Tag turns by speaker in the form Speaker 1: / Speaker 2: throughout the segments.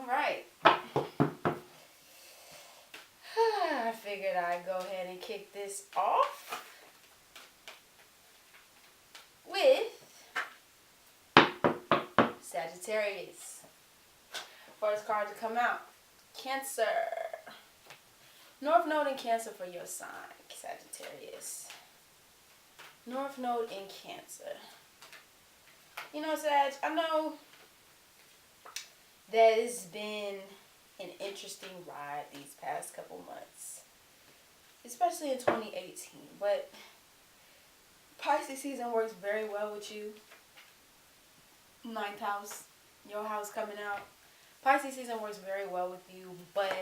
Speaker 1: right. I figured I'd go ahead and kick this off with Sagittarius. First card to come out, Cancer. North Node in Cancer for your sign, Sagittarius. North Node in Cancer. You know, Sag, I know that it's been an interesting ride these past couple months, especially in 2018, but Pisces season works very well with you. Ninth house, your house coming out. Pisces season works very well with you, but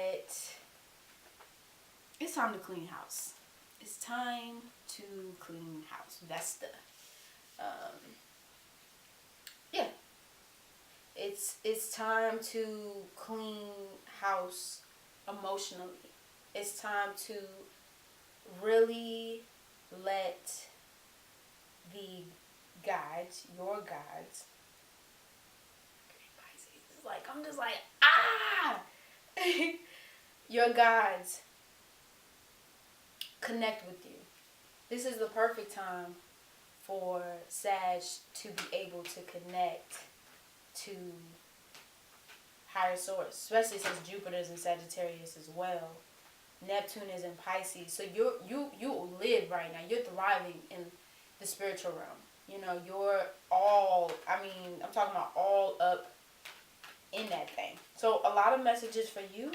Speaker 1: it's time to clean house. It's time to clean house. That's the, yeah. It's time to clean house emotionally. It's time to really let the guides, your guides, Pisces, like, I'm just like, your guides connect with you. This is the perfect time for Sag to be able to connect to higher source, especially since Jupiter's in Sagittarius as well. Neptune is in Pisces, so you live right now. You're thriving in the spiritual realm. You know, you're all, I mean, I'm talking about all up in that thing. So a lot of messages for you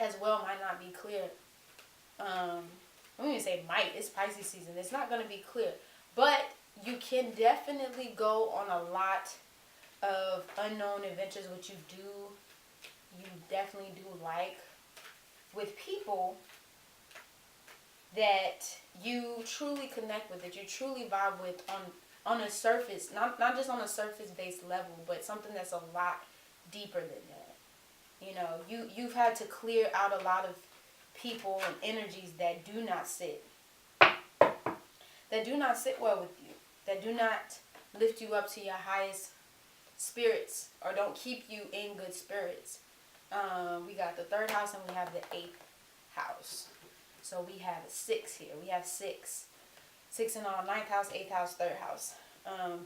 Speaker 1: as well might not be clear. I don't even say might. It's Pisces season. It's not going to be clear, but you can definitely go on a lot of unknown adventures, which you definitely do like, with people that you truly connect with, that you truly vibe with on a surface, not just on a surface based level, but something that's a lot deeper than that. You know, you've had to clear out a lot of people and energies that do not sit well with you, that do not lift you up to your highest spirits, or don't keep you in good spirits. We got the third house and we have the eighth house. So we have a 6 here. We have 6 in all. Ninth house, eighth house, third house.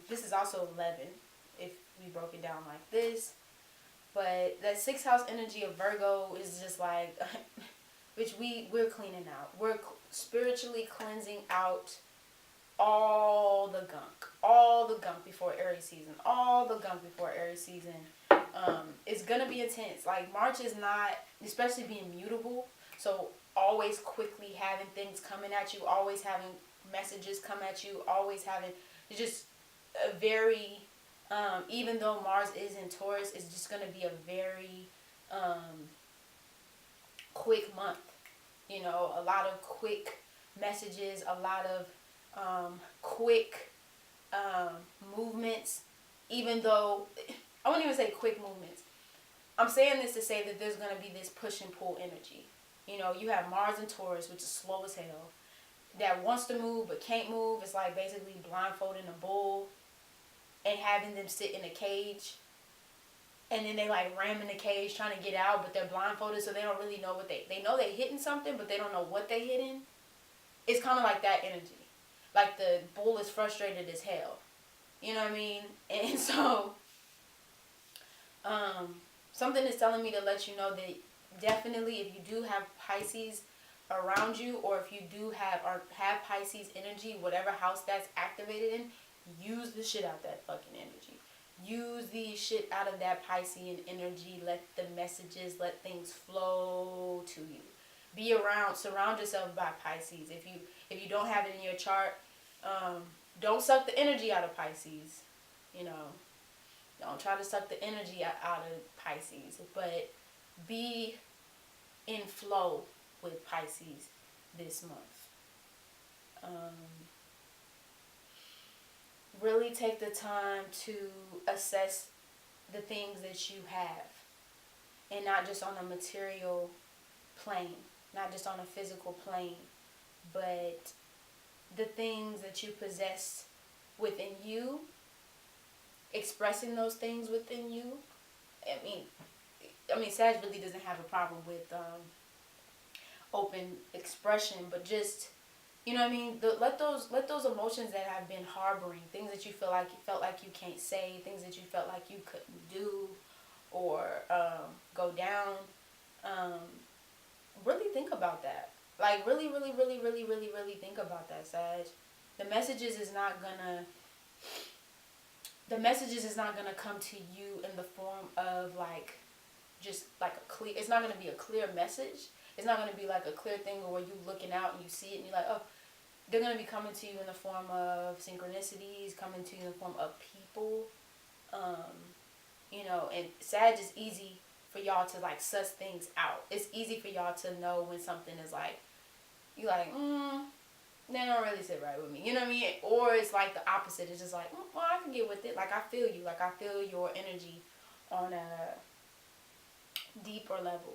Speaker 1: This is also 11 if we broke it down like this. But that 6th house energy of Virgo is just like, which we're cleaning out. We're spiritually cleansing out all the gunk before Aries season. All the gunk before Aries season. It's going to be intense. Like, March is not, especially being mutable, so always quickly having things coming at you, always having messages come at you, always having, it's just a very, even though Mars is in Taurus, it's just going to be a very quick month. You know, a lot of quick messages, a lot of quick movements, even though, I wouldn't even say quick movements. I'm saying this to say that there's going to be this push and pull energy. You know, you have Mars and Taurus, which is slow as hell, that wants to move but can't move. It's like basically blindfolding a bull and having them sit in a cage. And then they like ram in the cage trying to get out, but they're blindfolded, so they don't really know what they know they're hitting something, but they don't know what they're hitting. It's kind of like that energy. Like the bull is frustrated as hell. You know what I mean? And so, something is telling me to let you know that definitely if you do have Pisces around you, or if you do have Pisces energy, whatever house that's activated in, use the shit out that fucking energy. Use the shit out of that Piscean energy. Let the messages, let things flow to you. Be around, surround yourself by Pisces. If you don't have it in your chart, don't suck the energy out of Pisces. You know, don't try to suck the energy out of Pisces, but be in flow with Pisces this month. Really take the time to assess the things that you have, and not just on a material plane, not just on a physical plane, but the things that you possess within you, expressing those things within you. I mean, I mean, Sag really doesn't have a problem with open expression, but just, you know what I mean, let those emotions that have been harboring, things that you felt like you can't say, things that you felt like you couldn't do, or go down. Um, really think about that. Like really, really, really, really, really, really think about that, Sag. The messages is not gonna the messages is not gonna come to you in the form of like just like a clear. It's not gonna be a clear message. It's not gonna be like a clear thing where you looking out and you see it and you're like, oh, they're gonna be coming to you in the form of synchronicities, coming to you in the form of people. Um, you know, and Sag is easy for y'all to like suss things out. It's easy for y'all to know when something is like, you like, they don't really sit right with me. You know what I mean? Or it's like the opposite. It's just like, well, I can get with it. Like I feel you. Like I feel your energy on a deeper level.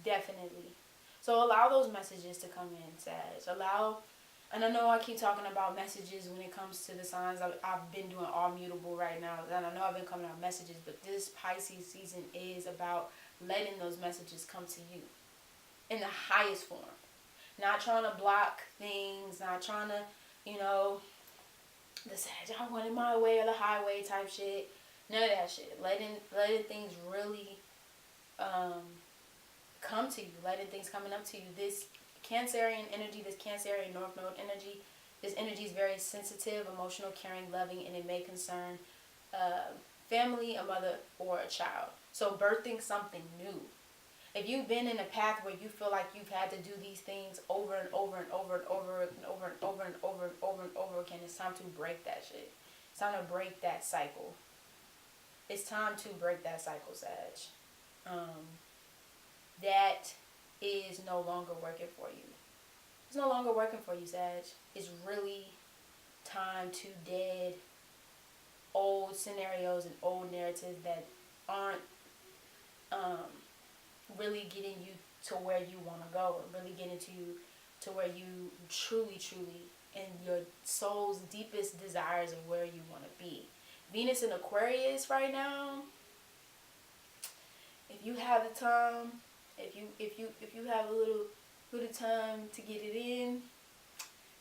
Speaker 1: Definitely. So allow those messages to come in, Sag. Allow, and I know I keep talking about messages when it comes to the signs. I've been doing all mutable right now, and I know I've been coming out messages, but this Pisces season is about letting those messages come to you in the highest form. Not trying to block things, not trying to, you know, the Sag, I want it my way or the highway type shit. None of that shit. Letting things really come to you, letting things coming up to you. This Cancerian energy, this Cancerian North Node energy, this energy is very sensitive, emotional, caring, loving, and it may concern family, a mother, or a child. So birthing something new. If you've been in a path where you feel like you've had to do these things over and over and over and over and over and over and over and over and over again, it's time to break that shit. It's time to break that cycle. It's time to break that cycle, Sag. That is no longer working for you. It's no longer working for you, Sag. It's really time to dead old scenarios and old narratives that aren't really getting you to where you want to go, or really getting to where you truly, truly, in your soul's deepest desires of where you want to be. Venus in Aquarius right now. If you have the time, if you have a little time to get it in,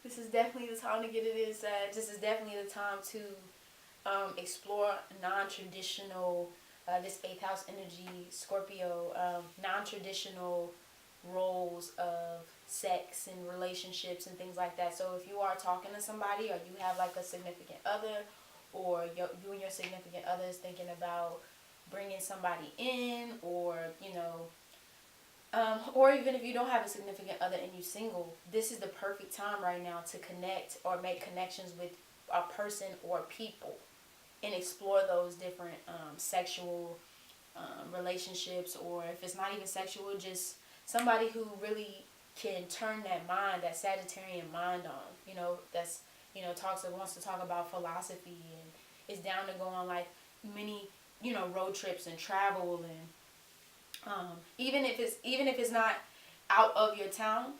Speaker 1: this is definitely the time to get it in, Sag. This is definitely the time to explore non-traditional, this 8th house energy, Scorpio, non-traditional roles of sex and relationships and things like that. So if you are talking to somebody, or you have like a significant other, or you and your significant other is thinking about bringing somebody in, or, you know, or even if you don't have a significant other and you're single, this is the perfect time right now to connect or make connections with a person or people and explore those different sexual relationships, or if it's not even sexual, just somebody who really can turn that mind, that Sagittarian mind on, you know, that's, you know, wants to talk about philosophy and is down to go on like many, you know, road trips and travel, and even if it's not out of your town,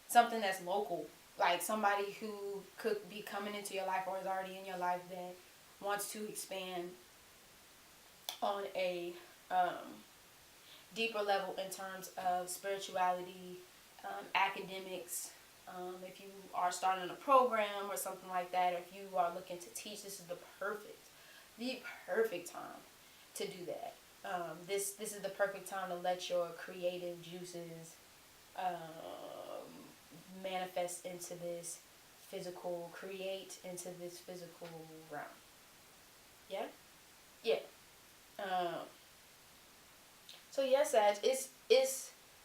Speaker 1: something that's local, like somebody who could be coming into your life or is already in your life that wants to expand on a deeper level in terms of spirituality, academics. If you are starting a program or something like that, or if you are looking to teach, this is the perfect time to do that. This is the perfect time to let your creative juices manifest into this physical, create into this physical realm. Yeah? Yeah. So yes, Sag, it's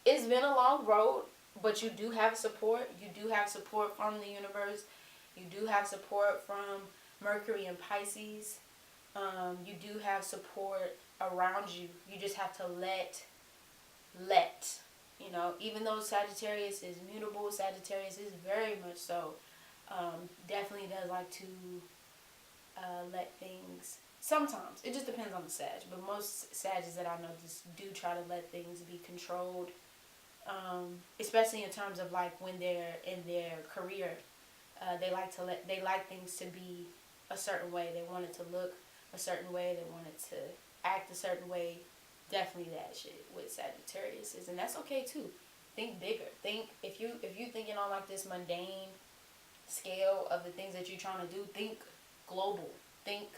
Speaker 1: been a long road, but you do have support. You do have support from the universe. You do have support from Mercury and Pisces. You do have support around you. You just have to let, you know, even though Sagittarius is mutable, Sagittarius is very much so, definitely does like to let things, sometimes, it just depends on the Sag, but most Sages that I know just do try to let things be controlled, especially in terms of like when they're in their career. They like things to be a certain way. They want it to look a certain way. They want it to act a certain way definitely that shit with Sagittarius, and that's okay too. Think bigger. Think if you thinking on like this mundane scale of the things that you're trying to do, think global. Think,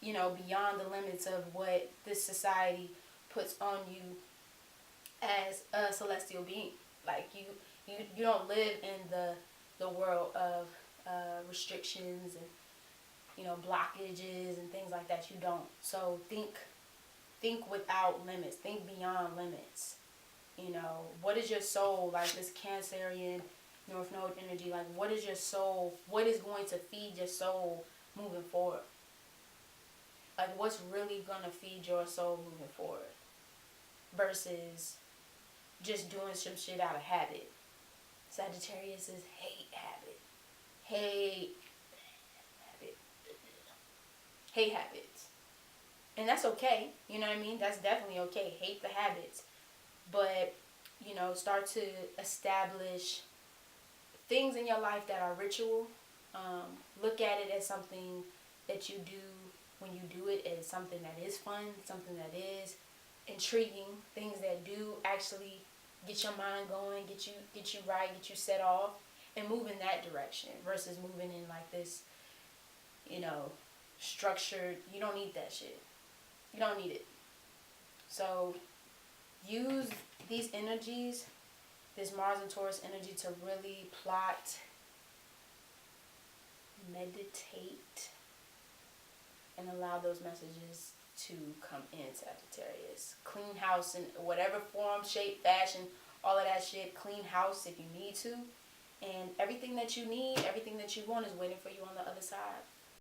Speaker 1: beyond the limits of what this society puts on you as a celestial being. Like you don't live in the world of restrictions and blockages and things like that. You don't. So think without limits. Think beyond limits. What is your soul, like this Cancerian North Node energy, like what is your soul, what is going to feed your soul moving forward? Like what's really gonna feed your soul moving forward versus just doing some shit out of habit. Sagittarius is hate habit. Hate habit. Hate habits. And that's okay. You know what I mean? That's definitely okay. Hate the habits. But, start to establish things in your life that are ritual. Look at it as something that you do when you do it, as something that is fun, something that is intriguing, things that do actually get your mind going, get you right, get you set off, and move in that direction versus moving in like this, structured. You don't need that shit. You don't need it. So use these energies, this Mars and Taurus energy, to really plot, meditate, and allow those messages to come in, Sagittarius. Clean house in whatever form, shape, fashion, all of that shit. Clean house if you need to. And everything that you need, everything that you want is waiting for you on the other side.